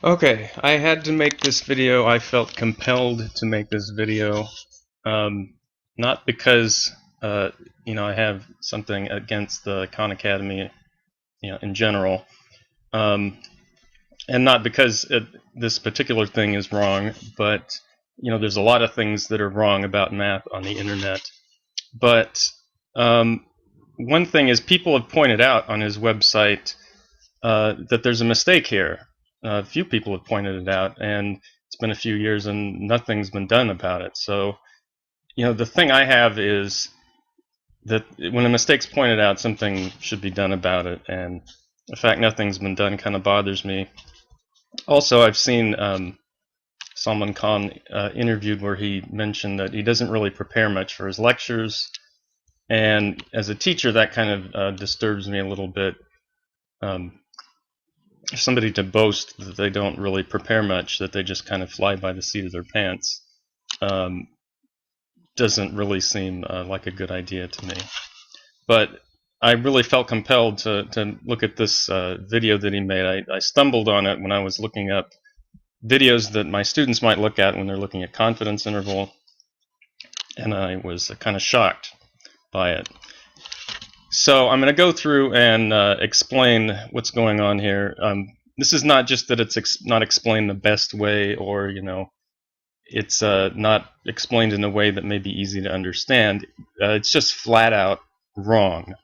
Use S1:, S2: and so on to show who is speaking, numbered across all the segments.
S1: Okay, I had to make this video. I felt compelled to make this video, not because I have something against the Khan Academy, in general, um, and not because this particular thing is wrong, but there's a lot of things that are wrong about math on the internet. But one thing is, people have pointed out on his website that there's a mistake here. A few people have pointed it out, and it's been a few years and nothing's been done about it. So, the thing I have is that when a mistake's pointed out, something should be done about it, and the fact nothing's been done kind of bothers me. Also, I've seen Salman Khan interviewed where he mentioned that he doesn't really prepare much for his lectures, and as a teacher, that kind of disturbs me a little bit. Somebody to boast that they don't really prepare much, that they just kind of fly by the seat of their pants, doesn't really seem like a good idea to me. But I really felt compelled to look at this video that he made. I stumbled on it when I was looking up videos that my students might look at when they're looking at confidence interval, and I was kind of shocked by it. So I'm going to go through and explain what's going on here. This is not just that it's not explained the best way, or it's not explained in a way that may be easy to understand. It's just flat out wrong.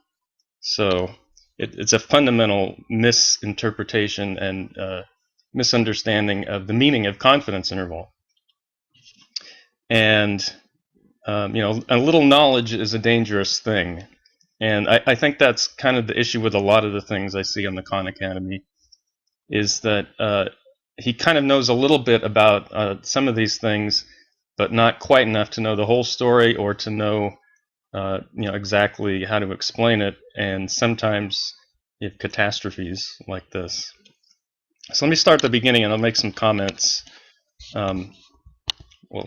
S1: So it's a fundamental misinterpretation and misunderstanding of the meaning of confidence interval. And a little knowledge is a dangerous thing. And I think that's kind of the issue with a lot of the things I see on the Khan Academy, is that he kind of knows a little bit about some of these things, but not quite enough to know the whole story or to know exactly how to explain it. And sometimes you have catastrophes like this. So let me start at the beginning, and I'll make some comments. Well,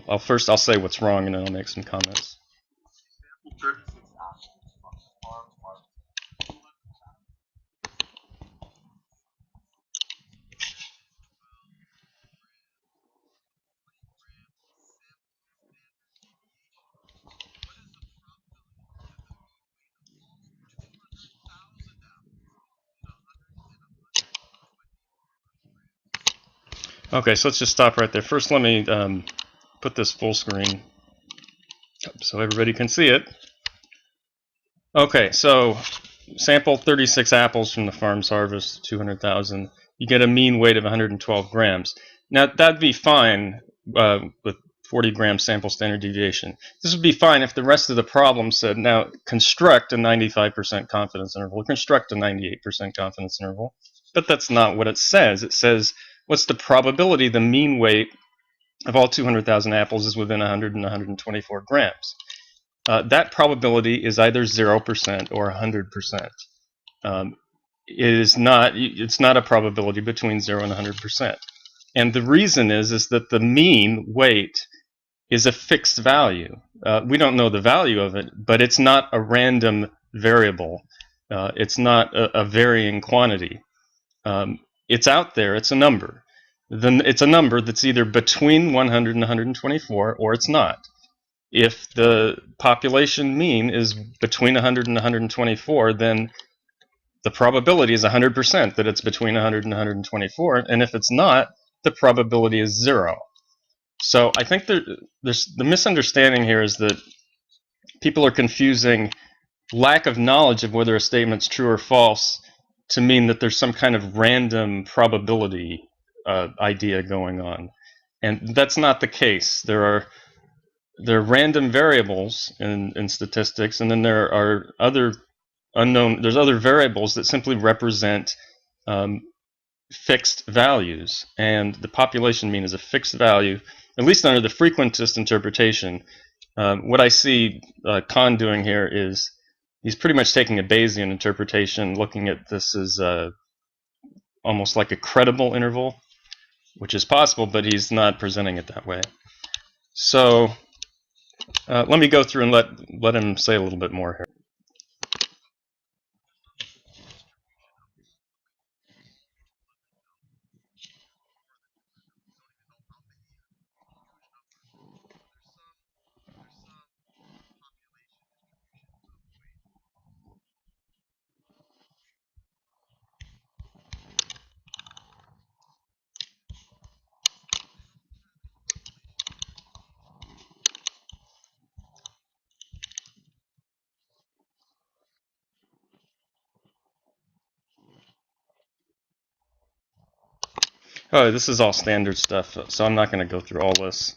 S1: I'll say what's wrong, and then I'll make some comments. Okay, so let's just stop right there. First, let me put this full screen so everybody can see it. Okay, so sample 36 apples from the farm's harvest, 200,000. You get a mean weight of 112 grams. Now, that'd be fine with 40 gram sample standard deviation. This would be fine if the rest of the problem said, now construct a 95% confidence interval, construct a 98% confidence interval. But that's not what it says. It says, what's the probability the mean weight of all 200,000 apples is within 100 and 124 grams? That probability is either 0% or 100%. It's not a probability between 0 and 100%. And the reason is that the mean weight is a fixed value. We don't know the value of it, but it's not a random variable. It's not a varying quantity. It's out there. It's a number. Then it's a number that's either between 100 and 124, or it's not. If the population mean is between 100 and 124, then the probability is 100% that it's between 100 and 124, and if it's not, the probability is 0. So I think there's the misunderstanding here is that people are confusing lack of knowledge of whether a statement's true or false to mean that there's some kind of random probability idea going on, and that's not the case. There are random variables in statistics, and then there are other there's other variables that simply represent fixed values, and the population mean is a fixed value, at least under the frequentist interpretation. What I see Khan doing here is he's pretty much taking a Bayesian interpretation, looking at this as almost like a credible interval, which is possible, but he's not presenting it that way. So let me go through and let him say a little bit more here. Oh, this is all standard stuff, so I'm not going to go through all this.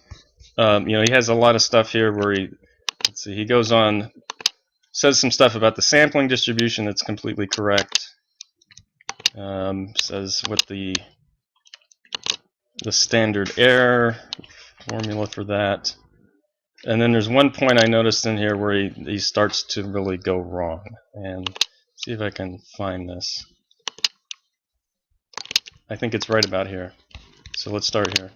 S1: He has a lot of stuff here where let's see, he goes on, says some stuff about the sampling distribution that's completely correct. Says what the standard error formula for that. And then there's one point I noticed in here where he starts to really go wrong. And see if I can find this. I think it's right about here. So let's start here.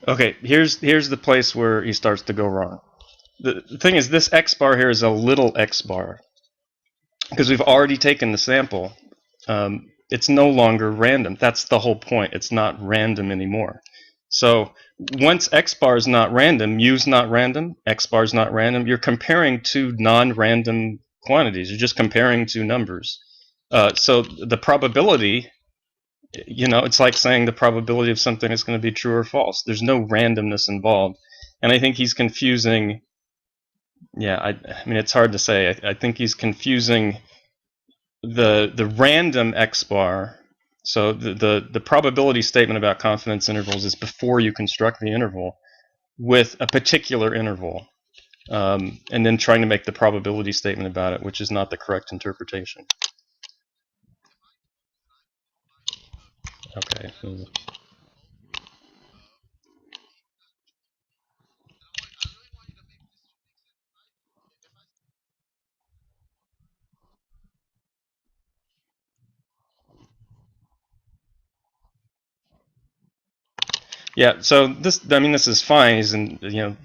S1: Okay, here's the place where he starts to go wrong. The thing is, this X bar here is a little X bar because we've already taken the sample. It's no longer random. That's the whole point. It's not random anymore. So once X bar is not random, Mu's not random, X bar is not random, you're comparing two non-random quantities. You're just comparing two numbers. So the probability, it's like saying the probability of something is going to be true or false. There's no randomness involved. And I think he's confusing, I mean, it's hard to say. I think he's confusing the random X bar. So the probability statement about confidence intervals is before you construct the interval with a particular interval, and then trying to make the probability statement about it, which is not the correct interpretation. Okay. Yeah, so this is fine. He's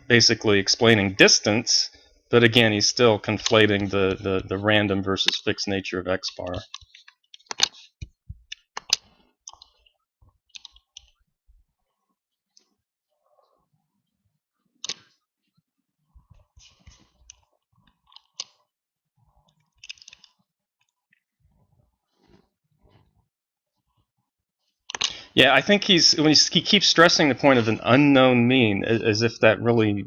S1: basically explaining distance, but again, he's still conflating the random versus fixed nature of X bar. Yeah, I think he keeps stressing the point of an unknown mean as if that really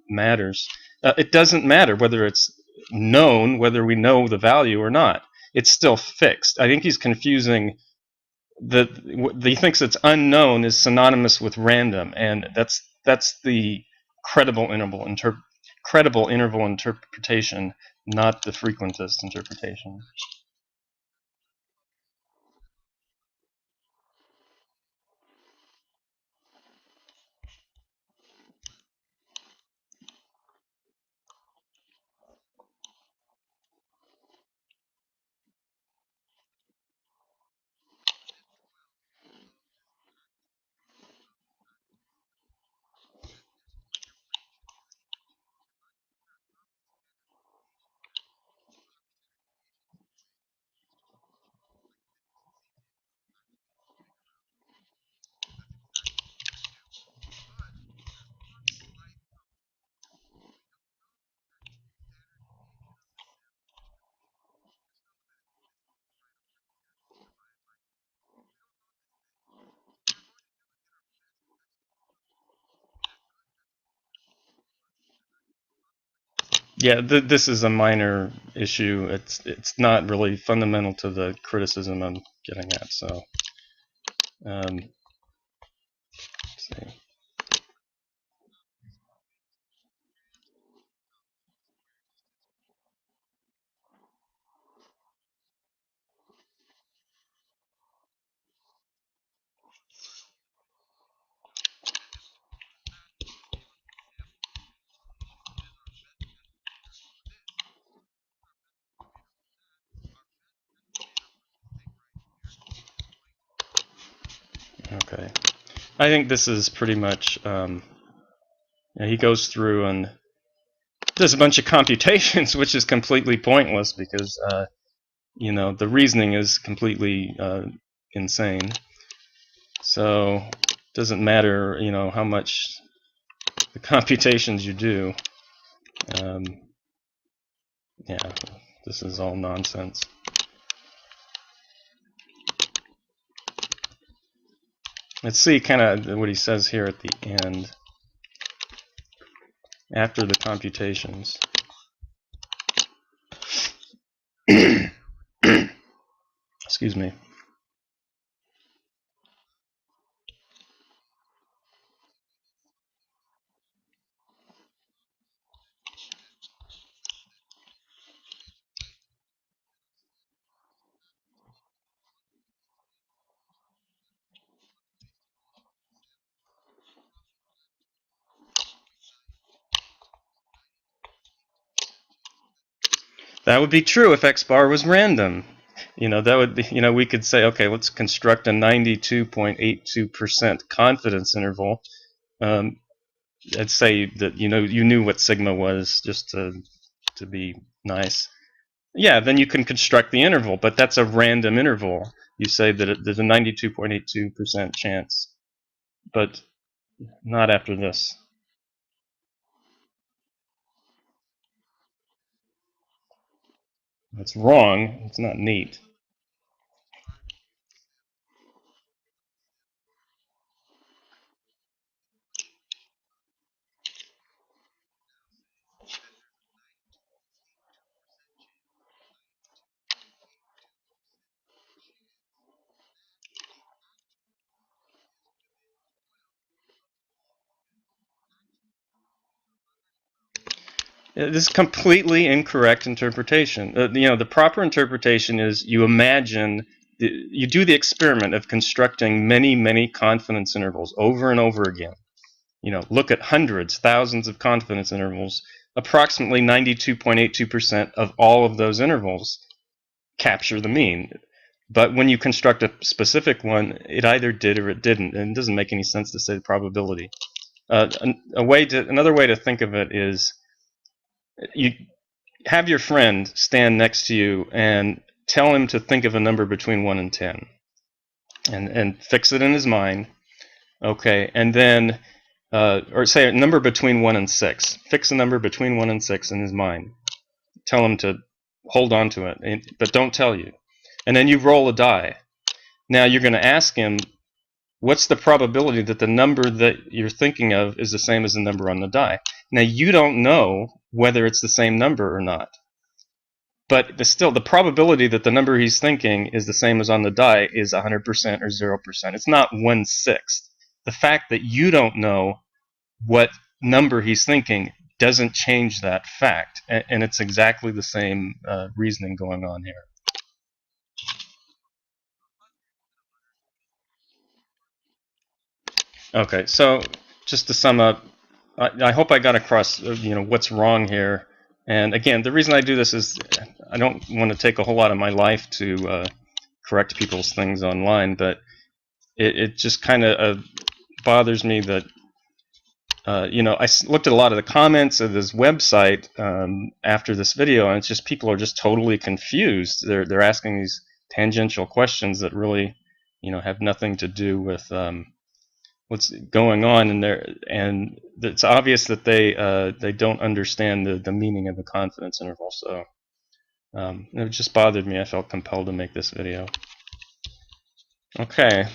S1: matters. It doesn't matter whether it's known, whether we know the value or not. It's still fixed. I think he's confusing he thinks it's unknown is synonymous with random, and that's the credible interval interpretation, not the frequentist interpretation. Yeah, this is a minor issue. It's not really fundamental to the criticism I'm getting at. So, let's see. I think this is pretty much, he goes through and does a bunch of computations, which is completely pointless because, the reasoning is completely insane. So it doesn't matter, how much the computations you do. Yeah, this is all nonsense. Let's see kind of what he says here at the end, after the computations. Excuse me. That would be true if X bar was random. That would be, we could say, okay, let's construct a 92.82% confidence interval. I'd say that, you knew what sigma was, just to be nice. Yeah, then you can construct the interval, but that's a random interval. You say that there's a 92.82% chance, but not after this. It's wrong. It's not neat. This is completely incorrect interpretation. The proper interpretation is you imagine, you do the experiment of constructing many, many confidence intervals over and over again. Look at hundreds, thousands of confidence intervals. Approximately 92.82% of all of those intervals capture the mean. But when you construct a specific one, it either did or it didn't, and it doesn't make any sense to say the probability. Another way to think of it is, you have your friend stand next to you and tell him to think of a number between 1 and 10, and fix it in his mind. Okay, and then, or say a number between 1 and 6. Fix a number between 1 and 6 in his mind. Tell him to hold on to it, but don't tell you. And then you roll a die. Now you're going to ask him, what's the probability that the number that you're thinking of is the same as the number on the die? Now you don't know whether it's the same number or not. But still, the probability that the number he's thinking is the same as on the die is 100% or 0%. It's not 1/6. The fact that you don't know what number he's thinking doesn't change that fact. And it's exactly the same reasoning going on here. Okay, so just to sum up, I hope I got across what's wrong here. And again, the reason I do this is I don't want to take a whole lot of my life to correct people's things online, but it just kind of bothers me that I looked at a lot of the comments of this website after this video, and it's just people are just totally confused. They're asking these tangential questions that really have nothing to do with what's going on in there, and it's obvious that they don't understand the meaning of the confidence interval. So it just bothered me. I felt compelled to make this video. Okay.